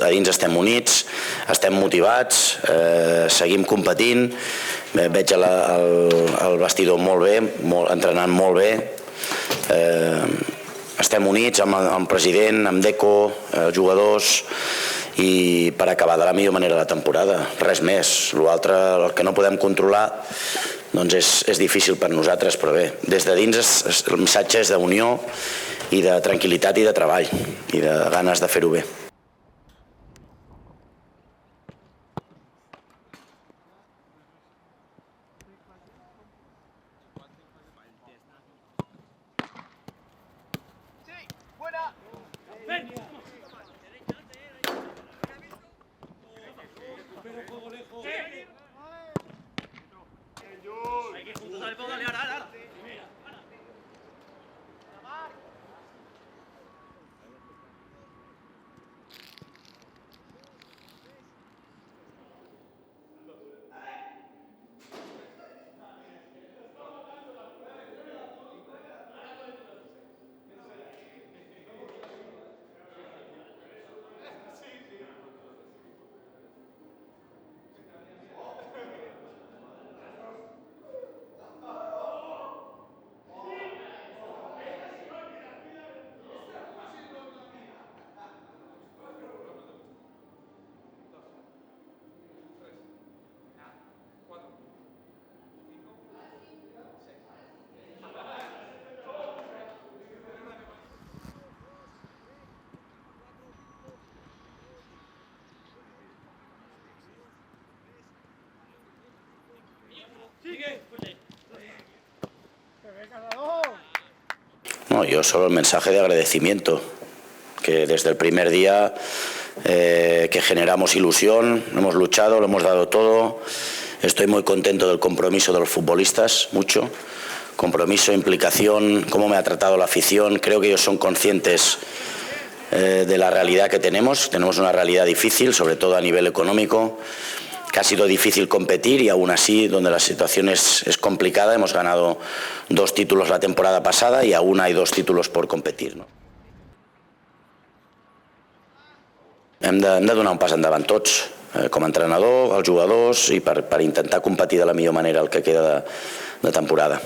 a dins estem units, estem motivats, seguim competint, veig el vestidor molt bé, entrenant molt bé, estem units amb el president, amb Deco, els jugadors, i per acabar de la millor manera la temporada, res més. L'altre, el que no podem controlar, doncs és difícil per nosaltres, però bé, des de dins el missatge és d'unió i de tranquil·litat i de treball i de ganes de fer-ho bé. No, yo solo el mensaje de agradecimiento, que desde el primer día que generamos ilusión, hemos luchado, lo hemos dado todo. Estoy muy contento del compromiso de los futbolistas, mucho. Compromiso, implicación, cómo me ha tratado la afición. Creo que ellos son conscientes de la realidad que tenemos. Tenemos una realidad difícil, sobre todo a nivel económico, que ha sido difícil competir y aún así, donde la situación es complicada, hemos ganado 2 títulos la temporada pasada y aún hay 2 títulos por competir, no? Hem de donar un pas endavant tots, com a entrenador, els jugadors, i per intentar competir de la millor manera el que queda de temporada.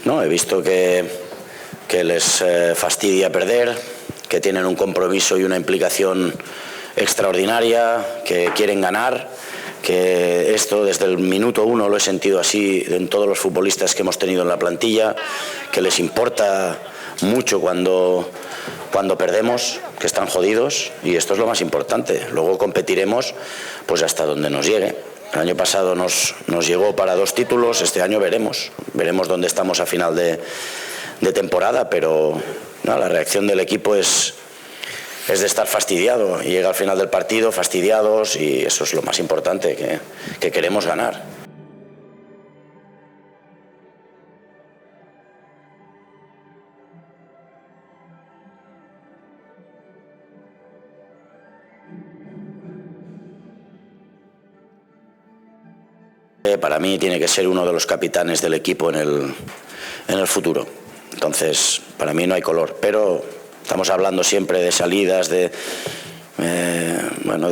No, he visto que les fastidia perder, que tienen un compromiso y una implicación extraordinaria, que quieren ganar, que esto desde el minuto 1 lo he sentido así en todos los futbolistas que hemos tenido en la plantilla, que les importa mucho cuando perdemos, que están jodidos, y esto es lo más importante. Luego competiremos pues hasta donde nos llegue. El año pasado nos llegó para 2 títulos, este año veremos dónde estamos a final de temporada, pero no, la reacción del equipo es de estar fastidiado, y llega al final del partido fastidiados, y eso es lo más importante, que queremos ganar. Para mí tiene que ser uno de los capitanes del equipo en el futuro. Entonces, para mí no hay color, pero estamos hablando siempre de salidas, de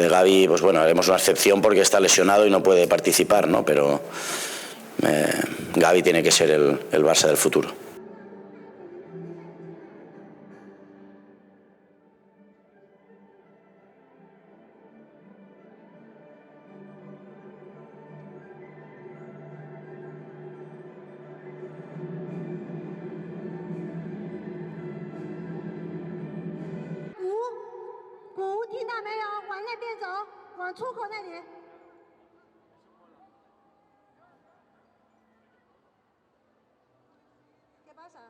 Gavi, pues bueno, haremos una excepción porque está lesionado y no puede participar, ¿no? Pero Gavi tiene que ser el Barça del futuro. 听到没有？往那边走，往出口那里。¿Qué pasa?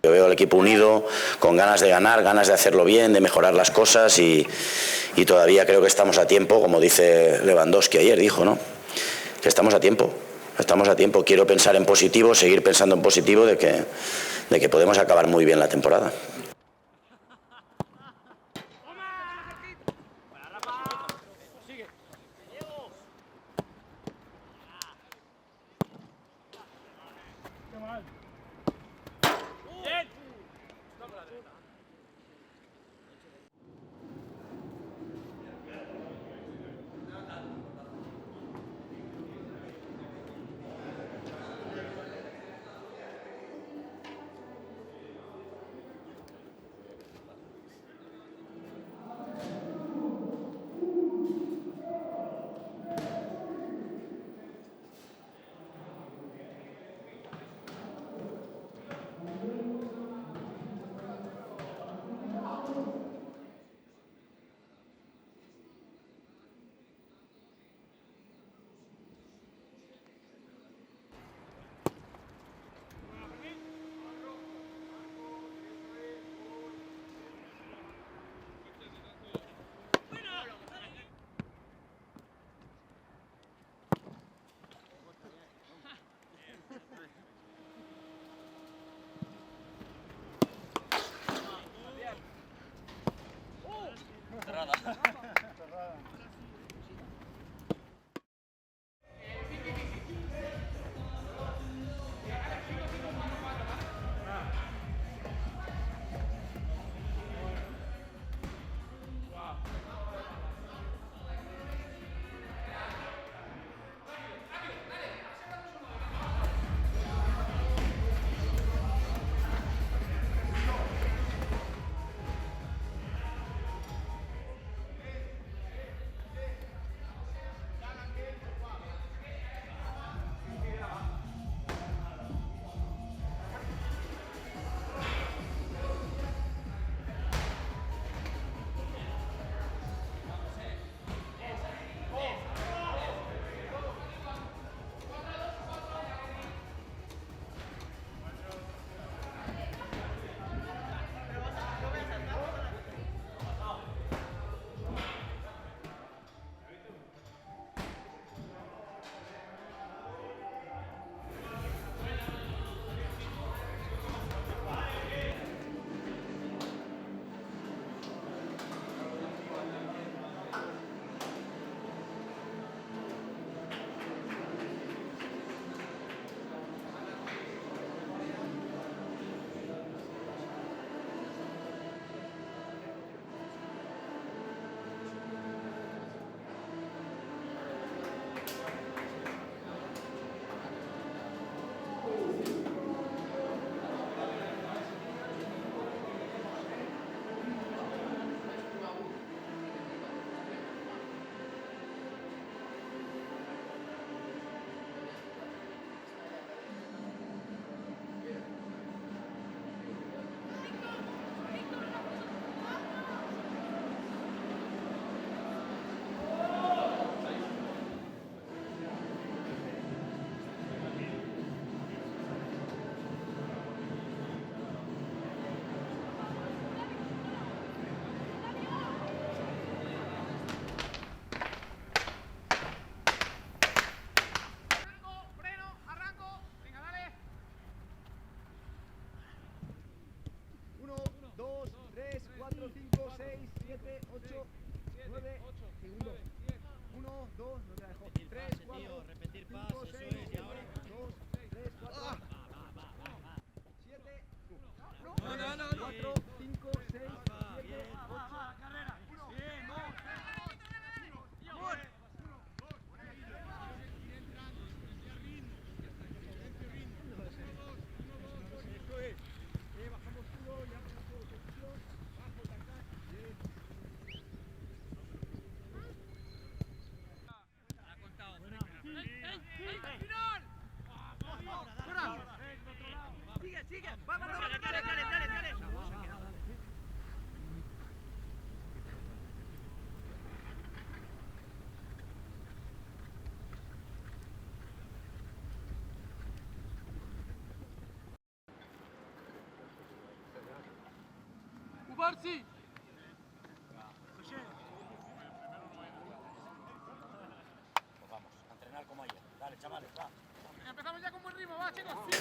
Yo veo al equipo unido, con ganas de ganar, ganas de hacerlo bien, de mejorar las cosas y todavía creo que estamos a tiempo, como dice Lewandowski ayer, dijo, ¿no? Que estamos a tiempo, estamos a tiempo. Quiero pensar en positivo, seguir pensando en positivo de que podemos acabar muy bien la temporada.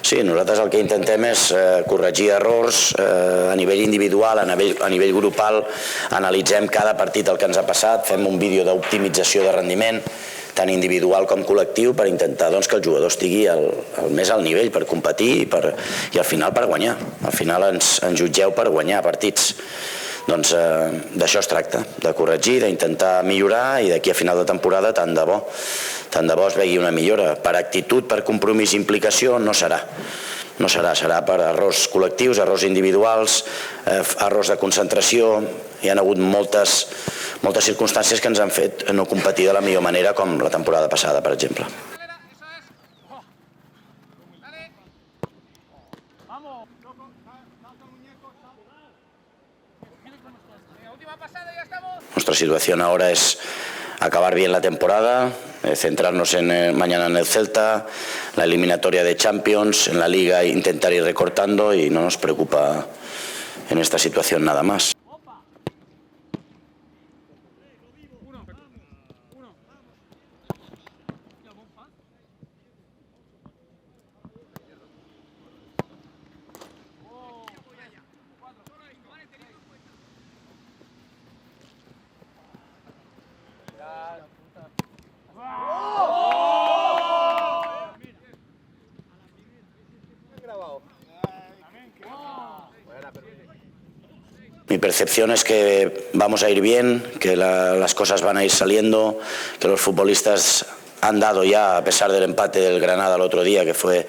Sí, nosaltres el que intentem és corregir errors a nivell individual, a nivell grupal, analitzem cada partit el que ens ha passat, fem un vídeo d'optimització de rendiment, tant individual com col·lectiu, per intentar doncs, que el jugador estigui més al nivell per competir i al final per guanyar. Al final ens jutgeu per guanyar partits. Doncs d'això es tracta, de corregir, d'intentar millorar i d'aquí a final de temporada tant de bo es vegi una millora. Per actitud, per compromís i implicació no serà. No serà, serà per errors col·lectius, errors individuals, errors de concentració. Hi ha hagut moltes circumstàncies que ens han fet no competir de la millor manera com la temporada passada, per exemple. Nuestra situación ahora es acabar bien la temporada, centrarnos mañana en el Celta, la eliminatoria de Champions, en la Liga intentar ir recortando y no nos preocupa en esta situación nada más. Mi percepción es que vamos a ir bien, que las cosas van a ir saliendo, que los futbolistas han dado ya, a pesar del empate del Granada el otro día, que fue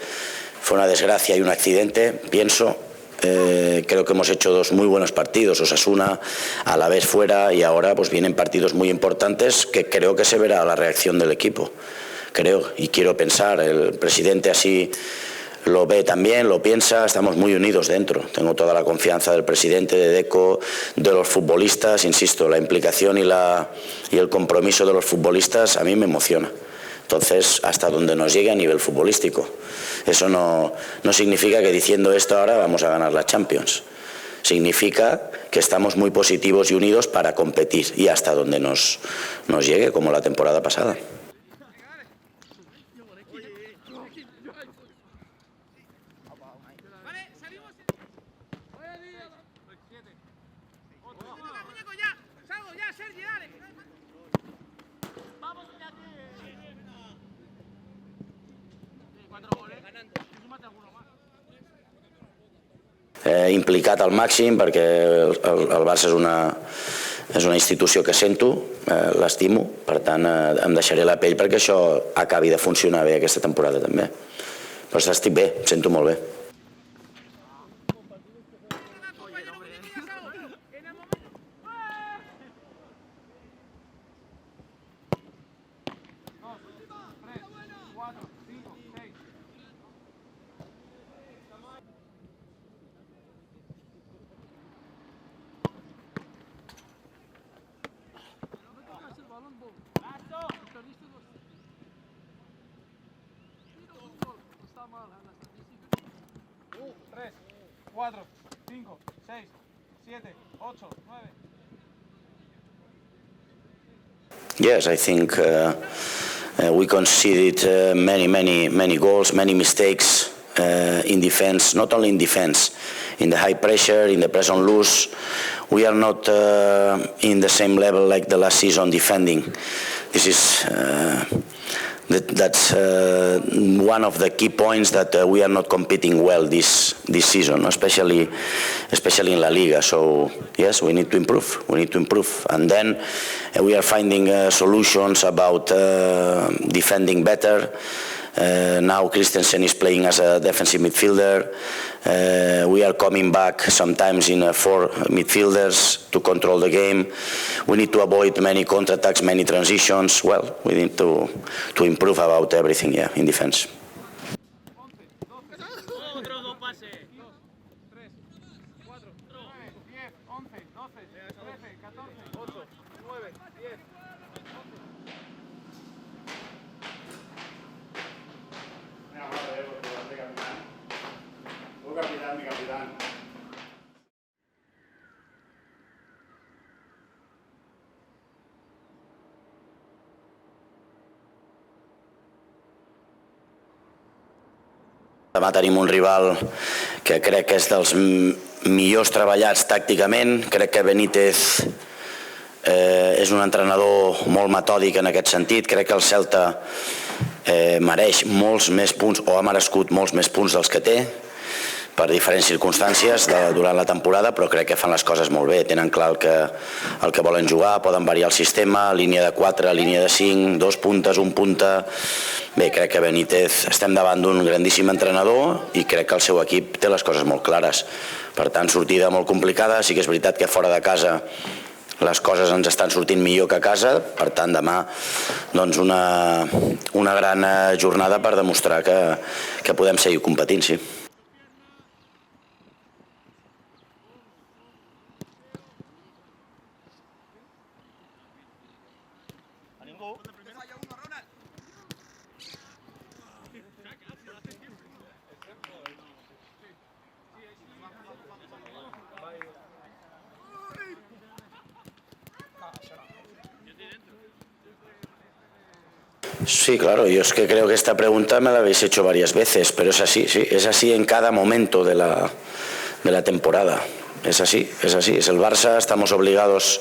una desgracia y un accidente, pienso. Creo que hemos hecho dos muy buenos partidos, Osasuna, Alavés fuera, y ahora pues vienen partidos muy importantes que creo que se verá la reacción del equipo. Creo y quiero pensar, el presidente así lo ve también, lo piensa, estamos muy unidos dentro. Tengo toda la confianza del presidente, de Deco, de los futbolistas, insisto, la implicación y el compromiso de los futbolistas a mí me emociona. Entonces, hasta donde nos llegue a nivel futbolístico. Eso no significa que diciendo esto ahora vamos a ganar la Champions. Significa que estamos muy positivos y unidos para competir y hasta donde nos llegue, como la temporada pasada. Implicat al màxim perquè el Barça és una institució que sento, l'estimo, per tant em deixaré la pell perquè això acabi de funcionar bé aquesta temporada també. Però estic bé, em sento molt bé. Yes, I think we conceded many goals, many mistakes in defense, not only in defense, in the high pressure, in the press on loose. We are not in the same level like the last season defending. This is that's one of the key points that we are not competing well this season, especially in La Liga. So yes, we need to improve. And then we are finding solutions about defending better. Now Christensen is playing as a defensive midfielder. We are coming back sometimes in 4 midfielders to control the game. We need to avoid many counterattacks, many transitions. Well, we need to improve about everything, in defense. Demà tenim un rival que crec que és dels millors treballats tàcticament. Crec que Benítez és un entrenador molt metòdic en aquest sentit. Crec que el Celta mereix molts més punts o ha merescut molts més punts dels que té per diferents circumstàncies durant la temporada, però crec que fan les coses molt bé, tenen clar el que volen jugar, poden variar el sistema, línia de 4, línia de 5, 2 puntes, 1 punta. Bé, crec que Benítez estem davant d'un grandíssim entrenador i crec que el seu equip té les coses molt clares. Per tant, sortida molt complicada, sí que és veritat que fora de casa les coses ens estan sortint millor que a casa, per tant demà doncs una gran jornada per demostrar que podem seguir competint, sí. Sí, claro, yo es que creo que esta pregunta me la habéis hecho varias veces, pero es así, sí, es así en cada momento de la temporada. Es así, es así. Es el Barça, estamos obligados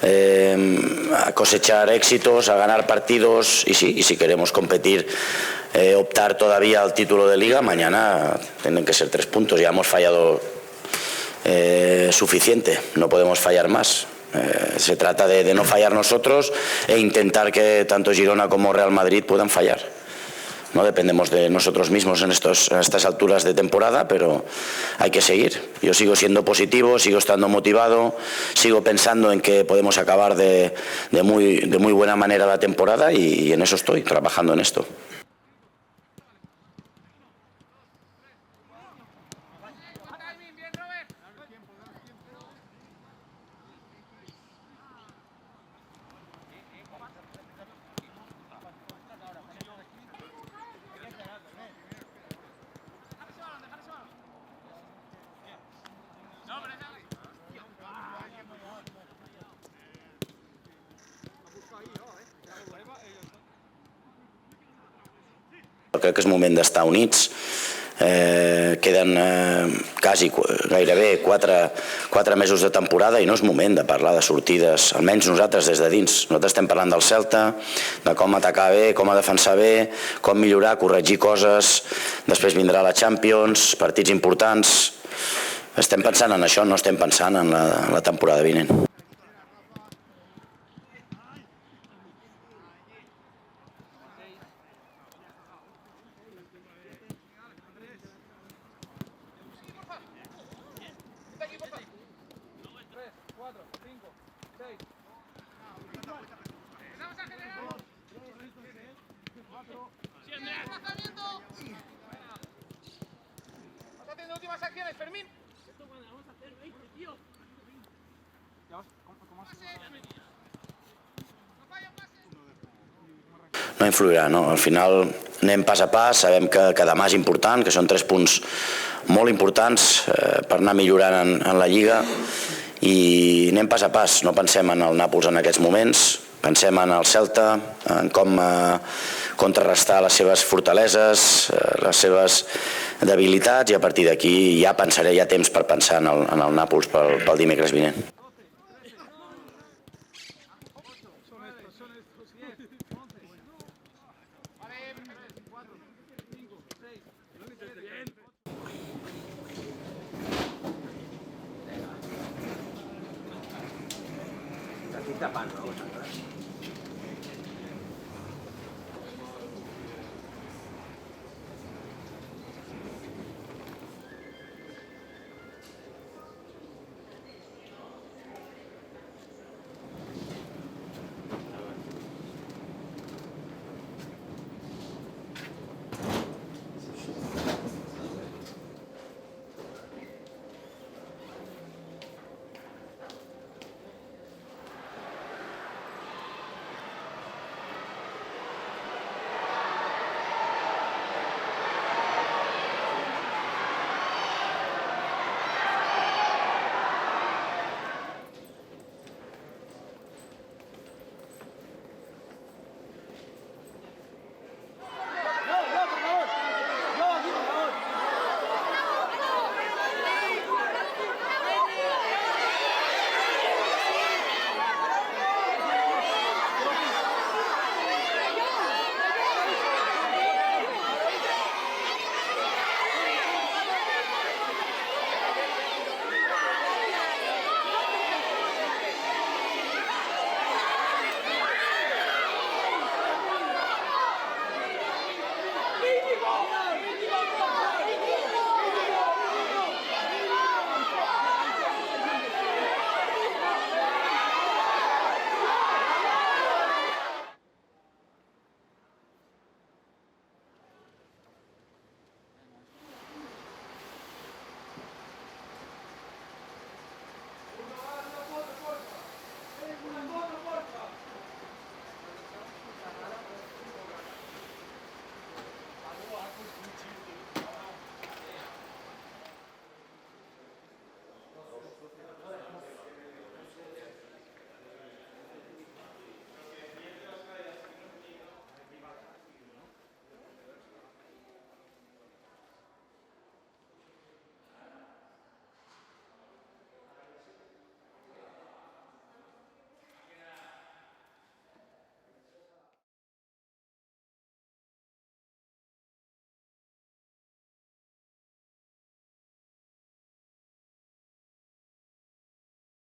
a cosechar éxitos, a ganar partidos y sí, y si queremos competir, optar todavía al título de Liga, mañana tienen que ser 3 puntos. Ya hemos fallado suficiente, no podemos fallar más. Se trata de no fallar nosotros e intentar que tanto Girona como Real Madrid puedan fallar. No dependemos de nosotros mismos en estas alturas de temporada, pero hay que seguir. Yo sigo siendo positivo, sigo estando motivado, sigo pensando en que podemos acabar de muy buena manera la temporada y en eso estoy, trabajando en esto. Crec que és moment d'estar units. Queden gairebé 4 mesos de temporada i no és moment de parlar de sortides, almenys nosaltres des de dins. Nosaltres estem parlant del Celta, de com atacar bé, com defensar bé, com millorar, corregir coses. Després vindrà la Champions, partits importants. Estem pensant en això, no estem pensant en la temporada vinent. No influirà, no? Al final anem pas a pas, sabem que demà és important, que són 3 punts molt importants per anar millorant en la Lliga i anem pas a pas, no pensem en el Nàpols en aquests moments, pensem en el Celta, en com contrarrestar les seves fortaleses, les seves debilitats i a partir d'aquí ja pensaré, hi ha temps per pensar en el Nàpols pel dimecres vinent. Tapant, no?